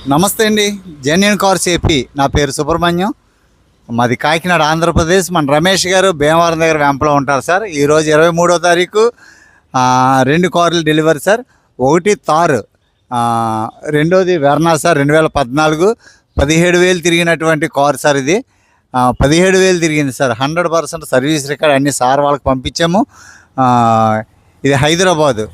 నమస్తే అండి. Genuine cars AP. నా పేరు సుబ్రహ్మణ్యం. మాది కాకినాడ, ఆంధ్రప్రదేశ్. మన రమేష్ గారు భీమవరం దగ్గర వెంపలో ఉంటారు సార్. ఈరోజు 23వ తారీఖు 2 కార్లు డెలివరీ సార్. ఒకటి తార్, రెండోది వెర్నా సార్. 2014 17,000 తిరిగినటువంటి కార్ సార్. ఇది 17,000 తిరిగింది సార్. 100% సర్వీస్ రికార్డ్ అన్ని సార్ వాళ్ళకి పంపించాము. ఇది హైదరాబాదు.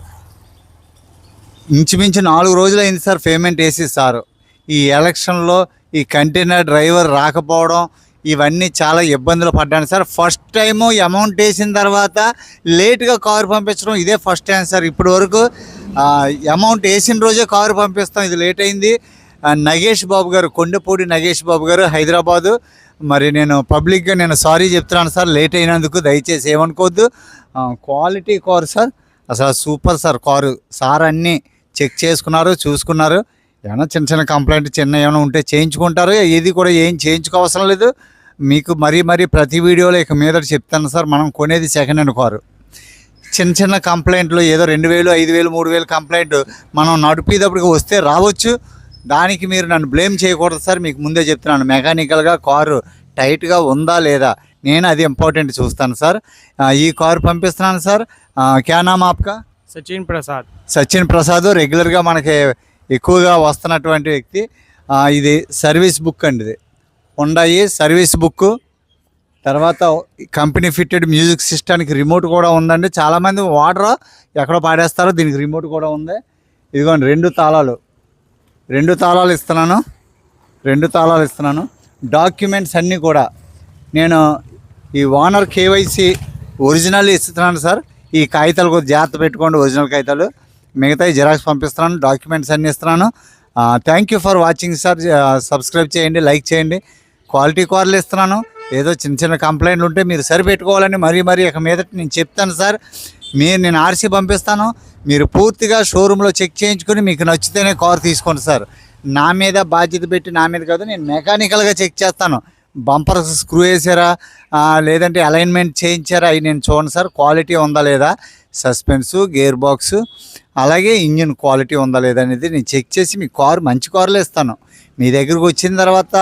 ఇంచుమించు 4 రోజులు అయింది సార్ పేమెంట్ వేసి సారు. ఈ ఎలక్షన్లో ఈ కంటైనర్ డ్రైవర్ రాకపోవడం, ఇవన్నీ చాలా ఇబ్బందులు పడ్డాను సార్. ఫస్ట్ టైము అమౌంట్ వేసిన తర్వాత లేట్గా కారు పంపించడం ఇదే ఫస్ట్ టైం సార్. ఇప్పటి వరకు అమౌంట్ వేసిన రోజే కారు పంపిస్తాం, ఇది లేట్ అయింది. నగేష్ బాబు గారు, కొండపూడి నగేష్ బాబు గారు, హైదరాబాదు. మరి నేను పబ్లిక్గా నేను సారీ చెప్తున్నాను సార్ లేట్ అయినందుకు, దయచేసి ఏమనుకోవద్దు. క్వాలిటీ కారు సార్, అసలు సూపర్ సార్ కారు. సార్ అన్నీ చెక్ చేసుకున్నారు, చూసుకున్నారు. ఏమైనా చిన్న చిన్న కంప్లైంట్ ఏమైనా ఉంటే చేయించుకుంటారు. ఇది కూడా ఏం చేయించుకోవసరం లేదు. మీకు మరీ ప్రతి వీడియోలో ఇక మీద చెప్తాను సార్. మనం కొనేది సెకండ్ హ్యాండ్ కారు. చిన్న కంప్లైంట్లు ఏదో 2,000, 5,000, 3,000 కంప్లైంట్ మనం నడిపేటప్పటికి వస్తే రావచ్చు. దానికి మీరు నన్ను బ్లేమ్ చేయకూడదు సార్. మీకు ముందే చెప్తున్నాను, మెకానికల్గా కారు టైట్గా ఉందా లేదా, నేను అది ఇంపార్టెంట్ చూస్తాను సార్. ఈ కారు పంపిస్తున్నాను సార్. క్యా నామ్ ఆప్కా? సచిన్ ప్రసాద్. రెగ్యులర్గా మనకి ఎక్కువగా వస్తున్నటువంటి వ్యక్తి. ఇది సర్వీస్ బుక్ అండి. ఇది హుండాయి సర్వీస్ బుక్. తర్వాత కంపెనీ ఫిట్టెడ్ మ్యూజిక్ సిస్టానికి రిమోట్ కూడా ఉందండి. చాలామంది వాడరు, ఎక్కడో పాడేస్తారో. దీనికి రిమోట్ కూడా ఉంది. ఇదిగోండి 2 తాళాలు. 2 తాళాలు ఇస్తున్నాను. 2 తాళాలు ఇస్తున్నాను. డాక్యుమెంట్స్ అన్నీ కూడా నేను ఈ ఓనర్ కేవైసీ ఒరిజినల్ ఇస్తున్నాను సార్. ఈ కాగితాలు కూడా జాగ్రత్త పెట్టుకోండి, ఒరిజినల్ కాగితాలు. మిగతా జిరాక్స్ పంపిస్తున్నాను, డాక్యుమెంట్స్ అన్నీ ఇస్తున్నాను. Thank you for watching sir. Subscribe చేయండి, లైక్ చేయండి. క్వాలిటీ కార్లు ఇస్తున్నాను. ఏదో చిన్న కంప్లైంట్లు ఉంటే మీరు సరిపెట్టుకోవాలని మరీ ఇక మీదట నేను చెప్తాను సార్. నేను ఆర్సీ పంపిస్తాను. మీరు పూర్తిగా షోరూంలో చెక్ చేయించుకొని మీకు నచ్చితేనే కారు తీసుకోండి సార్. నా మీద బాధ్యత పెట్టి, నా మీద కాదు, నేను మెకానికల్గా చెక్ చేస్తాను. బంపర్ స్క్రూ వేసారా, లేదంటే అలైన్మెంట్ చేయించారా, అవి నేను చూడండి సార్. క్వాలిటీ ఉందా లేదా, సస్పెన్సు, గేర్ బాక్సు, అలాగే ఇంజిన్ క్వాలిటీ ఉందా లేదా అనేది నేను చెక్ చేసి మీ కారు మంచి కారులో ఇస్తాను. మీ దగ్గరకు వచ్చిన తర్వాత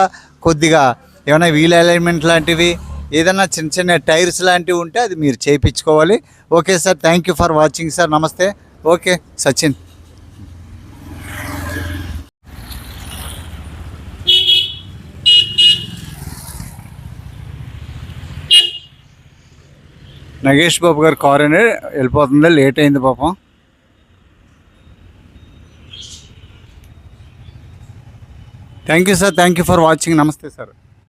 కొద్దిగా ఏమైనా వీల్ అలైన్మెంట్ లాంటివి, ఏదైనా చిన్న టైర్స్ లాంటివి ఉంటే అది మీరు చేయించుకోవాలి. Okay sir, thank you for watching sir. నమస్తే. ఓకే సచిన్. నగేష్ బాబు గారు కారు అనేది వెళ్ళిపోతుంది, లేట్ అయింది పాపం. Thank you sir, thank you for watching. నమస్తే సార్.